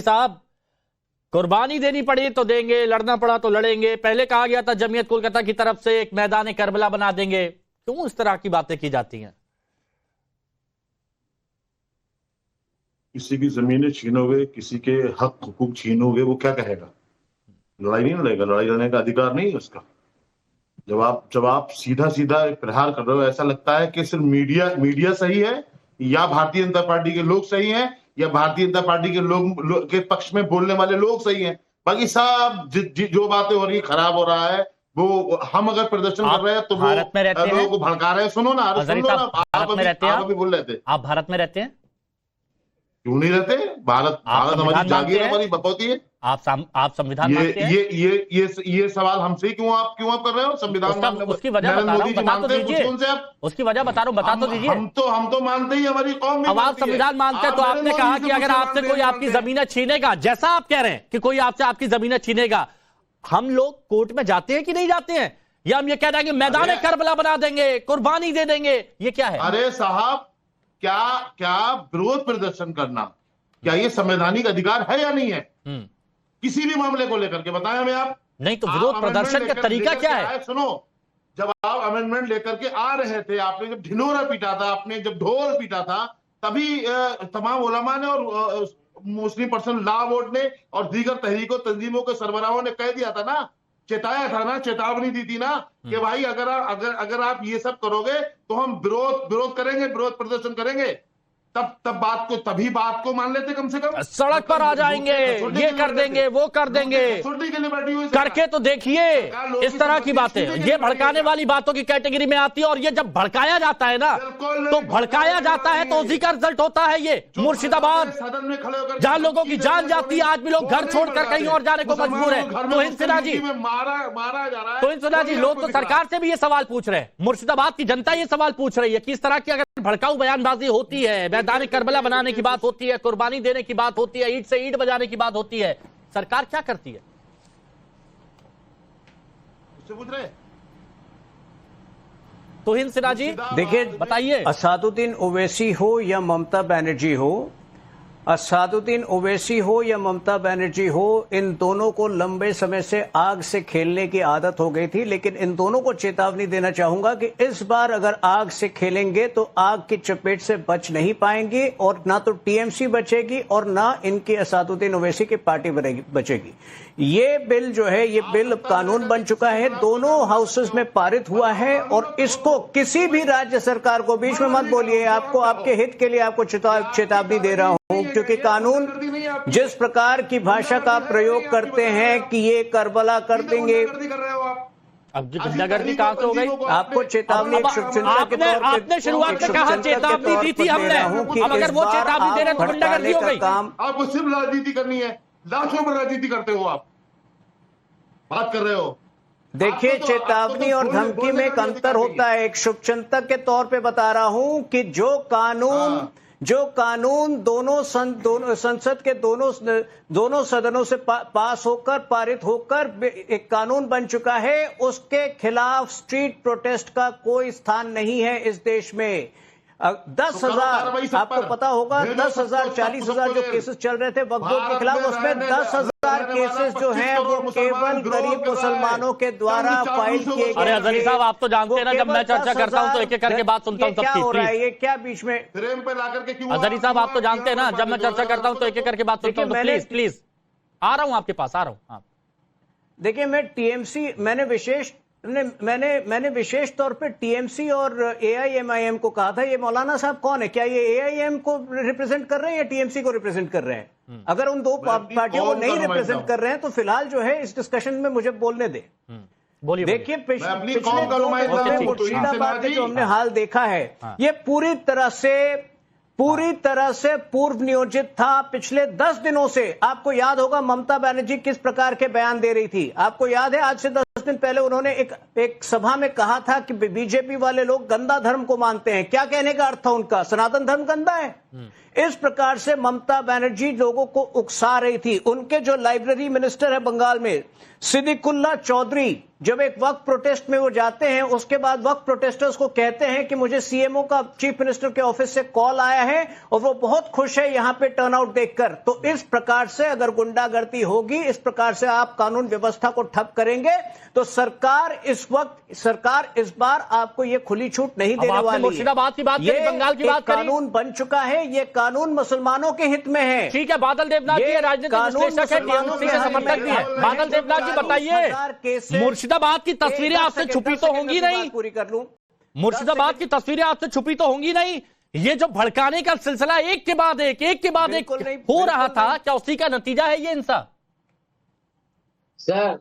साहब कुर्बानी देनी पड़ी तो देंगे, लड़ना पड़ा तो लड़ेंगे। पहले कहा गया था जमीयत कोलकाता की तरफ से एक मैदान करबला बना देंगे। क्यों इस तरह की बातें की जाती हैं? किसी की जमीनें छीनोगे, किसी के हक हुकूक छीनोगे, वो क्या कहेगा? लड़ाई नहीं लड़ेगा, लड़ाई लड़ने का अधिकार नहीं है उसका। जब आप सीधा सीधा प्रहार कर रहे हो, ऐसा लगता है कि सिर्फ मीडिया सही है या भारतीय जनता पार्टी के लोग सही हैं या भारतीय जनता पार्टी के लोग के पक्ष में बोलने वाले लोग सही हैं। बाकी सब जो बातें हो रही है, खराब हो रहा है। वो हम अगर प्रदर्शन कर रहे हैं तो वो लोगों को भड़का रहे हैं। सुनो ना, आप अभी बोल रहे थे, आप भारत में रहते हैं? क्यों नहीं रहते? भारत हमारी जागीर है, हमारी बकौती है। आप संविधान मानते हैं? ये सवाल हमसे क्यों आप कर रहे हो? संविधान उसकी वजह बता रहा हूं, बता तो दीजिए। उसकी वजह बता रहा हूं, बता तो दीजिए। हम तो मानते ही, हमारी कौम भी। अब आप संविधान मानते हैं तो आपने कहा कि अगर आपसे कोई आपकी जमीनें छीनेगा, जैसा आप कह रहे हैं कि कोई आपसे आपकी जमीनें छीनेगा, हम लोग कोर्ट में जाते हैं कि नहीं जाते हैं? या हम ये कह रहे हैं कि मैदान करबला बना देंगे, कुर्बानी दे देंगे? ये क्या है? अरे साहब, क्या विरोध प्रदर्शन करना, क्या ये संवैधानिक अधिकार है या नहीं है? किसी भी मामले को लेकर के बताएं हमें आप। नहीं तो विरोध प्रदर्शन का तरीका क्या है? सुनो, जब आप अमेंडमेंट लेकर के आ रहे थे, आपने जब ढिंढोरा पीटा था, आपने जब ढोल पीटा था, तभी तमाम उलमा ने और मुस्लिम पर्सन लॉ बोर्ड ने और दीगर तहरीकों तंजीमों के सरबराहों ने कह दिया था ना, चेताया था ना, चेतावनी दी थी ना कि भाई अगर आप ये सब करोगे तो हम विरोध करेंगे, विरोध प्रदर्शन करेंगे। तभी बात को मान लेते, कम से कम सड़क पर आ जाएंगे, ये कर देंगे, वो कर देंगे। करके तो देखिए इस तरह की बातें, ये भड़काने वाली बातों की कैटेगरी में आती है। और ये जब भड़काया जाता है ना, तो भड़काया जाता है तो उसी का रिजल्ट होता है ये मुर्शिदाबाद, जहां लोगों की जान जाती है। आज भी लोग घर छोड़कर कहीं और जाने को मजबूर है। तो सिन्हा जी, लोग तो सरकार से भी ये सवाल पूछ रहे हैं, मुर्शिदाबाद की जनता ये सवाल पूछ रही है कि इस तरह की अगर भड़काऊ बयानबाजी होती है, मैदान करबला बनाने की बात होती है, कुर्बानी देने की बात होती है, ईंट से ईंट बजाने की बात होती है, सरकार क्या करती है? उससे पूछ रहे। तौहीन सिन्हा जी, देखिए, बताइए। असादुद्दीन ओवैसी हो या ममता बनर्जी हो, असादुद्दीन ओवैसी हो या ममता बनर्जी हो, इन दोनों को लंबे समय से आग से खेलने की आदत हो गई थी। लेकिन इन दोनों को चेतावनी देना चाहूंगा कि इस बार अगर आग से खेलेंगे तो आग की चपेट से बच नहीं पाएंगे, और ना तो टीएमसी बचेगी और ना इनकी असादुद्दीन ओवैसी की पार्टी बचेगी। ये बिल जो है, ये बिल कानून बन चुका है, दोनों हाउसेस में पारित हुआ है, और इसको किसी भी राज्य सरकार को बीच में मत बोलिए। आपको, आपके हित के लिए आपको चेतावनी दे रहा हूं, क्योंकि कानून जिस प्रकार की भाषा का प्रयोग करते हैं कि ये करबला कर देंगे। अब गुंडागर्दी कहां से हो गई? आपको चेतावनी एक शुभचिंतक के तौर पे, आपने शुरुआत में कहा चेतावनी दी थी हमने, अब अगर वो चेतावनी दे रहे तो गुंडागर्दी हो गई। आपको सिर्फ राजनीति करनी है, लाशों पर राजनीति करते हो, आप बात कर रहे हो। देखिए, चेतावनी और धमकी में एक अंतर होता है। एक शुभचिंतक के तौर पे बता रहा हूं कि जो कानून दोनों संसद के दोनों सदनों से पास होकर, पारित होकर एक कानून बन चुका है, उसके खिलाफ स्ट्रीट प्रोटेस्ट का कोई स्थान नहीं है इस देश में। 10,000, आपको पता होगा, 10,000, 40,000 जो केसेस चल रहे थे वक्फ बोर्ड के खिलाफ, उसमें 10,000 केसेस जो हैं वो केवल गरीब मुसलमानों के द्वारा फाइल किए गए। अरे अजहरी साहब, आप तो जानते हैं ना, जब मैं चर्चा करता हूं तो एक एक करके बात सुनता हूं क्या हो रहा है? ये क्या बीच में फ्रेम पे लाकर के क्यों? अजहरी साहब, आप तो जानते हैं ना, जब मैं चर्चा करता हूं तो एक एक करके बात सुनता हूं, तो प्लीज आ रहा हूं आपके पास, आ रहा हूं। देखिए, मैं टीएमसी, मैंने विशेष तौर पे टीएमसी और एआईएमआईएम को कहा था। ये मौलाना साहब कौन है? क्या ये एआईएम को रिप्रेजेंट कर रहे हैं या टीएमसी को रिप्रेजेंट कर रहे हैं? अगर उन दो पार्टियों को नहीं रिप्रेजेंट कर रहे हैं तो फिलहाल जो है इस डिस्कशन में मुझे बोलने दे। देखिए, पिछले 2 महीनों में मुर्शिदाबाद में जो हमने हाल देखा है, ये पूरी तरह से पूर्व नियोजित था। पिछले 10 दिनों से आपको याद होगा ममता बनर्जी किस प्रकार के बयान दे रही थी। आपको याद है, आज से 10 दिन पहले उन्होंने एक सभा में कहा था कि बीजेपी वाले लोग गंदा धर्म को मानते हैं। क्या कहने का अर्थ था उनका? सनातन धर्म गंदा है। इस प्रकार से ममता बनर्जी लोगों को उकसा रही थी। उनके जो लाइब्रेरी मिनिस्टर है बंगाल में, सिद्दीकुल्ला चौधरी, जब एक वक्फ प्रोटेस्ट में वो जाते हैं, उसके बाद वक्फ प्रोटेस्टर्स को कहते हैं कि मुझे सीएमओ का, चीफ मिनिस्टर के ऑफिस से कॉल आया है और वो बहुत खुश है यहां पे टर्नआउट देखकर। तो इस प्रकार से अगर गुंडागर्दी होगी, इस प्रकार से आप कानून व्यवस्था को ठप करेंगे, तो सरकार इस बार आपको ये खुली छूट नहीं देने वाली। मुर्शिदाबाद की बात करी, बंगाल की बात करी, कानून बन चुका है, ये कानून मुसलमानों के हित में है। ठीक है, बादल देवनाथ जी राजनीतिक विश्लेषक है, टीएमसी के समर्थक भी है। बादल देवनाथ जी बताइए, मुर्शिदाबाद की तस्वीरें आपसे छुपी तो होंगी नहीं? पूरी कर लूं। मुर्शिदाबाद की तस्वीरें आपसे छुपी तो होंगी नहीं? ये जो भड़काने का सिलसिला एक के बाद एक हो रहा था, क्या उसी का नतीजा है ये इंसान? सर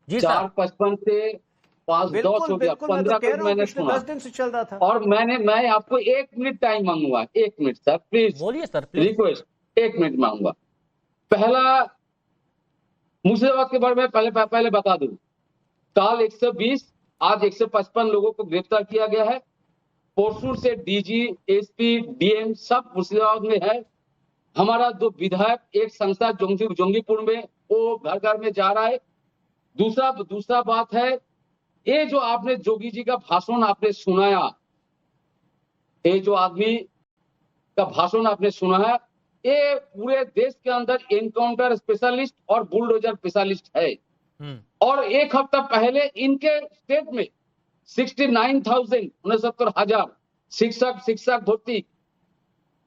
जी 4:55 से 5:10 हो गया, 15 को मैंने सुना, 10 दिन से चल रहा था। और मैं आपको 1 मिनट टाइम मांगूंगा, 1 मिनट सर प्लीज, बोलिए सर प्लीज। रिक्वेस्ट, 1 मिनट मांगूंगा। पहला मुर्शिदाबाद के बारे में पहले बता दूं, कल 120, आज 155 लोगों को गिरफ्तार किया गया है। परसों से डीजी, एसपी, डीएम सब मुर्शिदाबाद में है। हमारा 2 विधायक, एक संस्था जोंगीपुर में, वो घर घर में जा रहा है। दूसरा बात है, ये जो आपने जोगी जी का भाषण आपने सुनाया, ये जो आदमी का भाषण आपने सुना है, ये पूरे देश के अंदर एनकाउंटर स्पेशलिस्ट और बुलडोजर स्पेशलिस्ट है। और 1 हफ्ता पहले इनके स्टेट में 69,000 शिक्षक भर्ती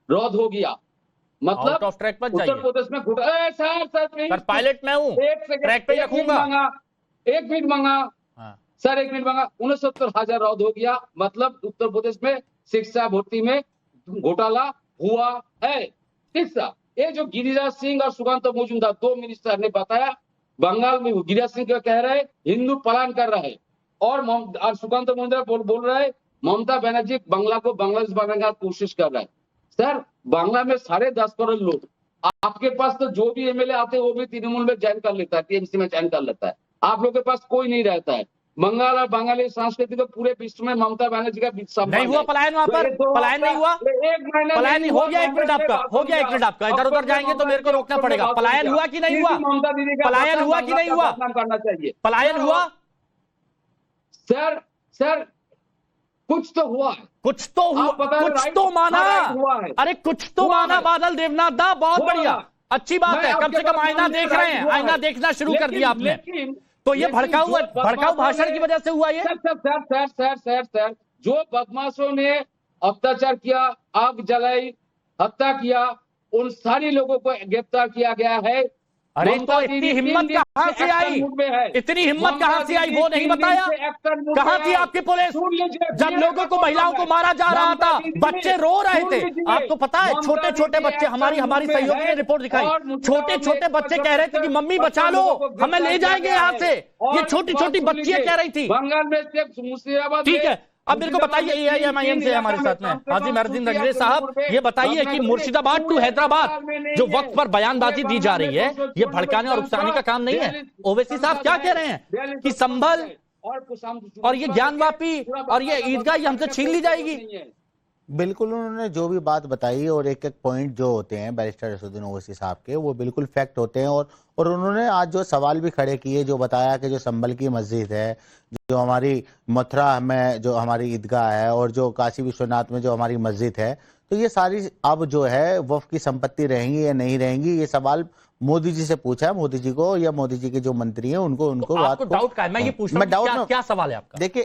रद्द हो गया। मतलब आउट ऑफ ट्रैक पर जाइए। उत्तर प्रदेश में सर पायलट मैं हूँ, ट्रैक पे रखूंगा। 1 मिनट मांगा सर, 1 मिनट मांगा। 69,000 रद्द हो गया। मतलब उत्तर प्रदेश में शिक्षा भर्ती में घोटाला हुआ है। तीसरा, ये जो गिरिराज सिंह और सुकांत मजूमदार 2 मिनिस्टर ने बताया, बंगाल में गिरिराज सिंह क्या कह रहे हैं, हिंदू पलायन कर रहे हैं, और सुकांत मजूमदार बोल रहे हैं ममता बनर्जी बांग्ला को बांग्लादेश बनाने की कोशिश कर रहा है। सर बांग्ला में 10.5 करोड़ लोग, आपके पास तो जो भी एमएलए आते हैं वो भी तृणमूल में ज्वाइन कर लेता है, टीएमसी में ज्वाइन कर लेता है। आप लोगों के पास कोई नहीं रहता है। बंगाल और बंगाली संस्कृति को पूरे विश्व में ममता बनर्जी का नहीं हुआ पलायन, वहां पर पलायन नहीं हुआ, पलायन नहीं हो गया। 1 मिनट आपका हो गया, 1 मिनट आपका। इधर उधर जाएंगे तो मेरे को रोकना पड़ेगा। पलायन हुआ कि नहीं हुआ? पलायन हुआ कि नहीं हुआ? करना चाहिए। पलायन हुआ सर कुछ तो हुआ है, कुछ तो हुआ, कुछ तो माना हुआ है। अरे कुछ तो माना बादल देवनाथ दा, बहुत बढ़िया, अच्छी बात है। कम से कम आईना देख रहे हैं, आईना देखना शुरू कर दिया आपने। तो ये भड़काऊ भाषण की वजह से हुआ ये? सर जो बदमाशों ने अत्याचार किया, आग जलाई, हत्या किया, उन सारी लोगों को गिरफ्तार किया गया है। अरे तो इतनी हिम्मत कहां से आई? इतनी हिम्मत कहां से आई वो नहीं बताया? कहां थी आपकी पुलिस जब लोगों को, महिलाओं को मारा जा रहा था, बच्चे रो रहे थे? आपको पता है छोटे छोटे बच्चे, हमारी सहयोगी ने रिपोर्ट दिखाई, छोटे छोटे बच्चे कह रहे थे कि मम्मी बचा लो, हमें ले जाएंगे यहाँ से। ये छोटी छोटी बच्चियां कह रही थी। बंगाल में मुर्शिदाबाद, ठीक है, अब मेरे को बताइए, एआईएमआईएम से हमारे साथ में हाजी महरुद्दीन अंग्रेज साहब, ये बताइए कि मुर्शिदाबाद टू हैदराबाद जो वक्त पर बयानबाजी दी जा रही है, ये भड़काने और उकसाने का काम नहीं है। ओवैसी साहब क्या कह रहे हैं कि संभल और ये ज्ञानवापी और ये ईदगाह ये हमसे छीन ली जाएगी? बिल्कुल, उन्होंने जो भी बात बताई और एक एक पॉइंट जो होते हैं बैरिस्टर असदुद्दीन ओवैसी साहब के, वो बिल्कुल फैक्ट होते हैं। और उन्होंने आज जो सवाल भी खड़े किए, जो बताया कि जो संभल की मस्जिद है, जो हमारी मथुरा में जो हमारी ईदगाह है, और जो काशी विश्वनाथ में जो हमारी मस्जिद है, तो ये सारी अब जो है वक्फ की संपत्ति रहेंगी या नहीं रहेंगी, ये सवाल मोदी जी से पूछा है। मोदी जी को या मोदी जी के जो मंत्री हैं उनको आपको डाउट का है? मैं ये पूछ रहा हूं, क्या सवाल है आपका? देखिए,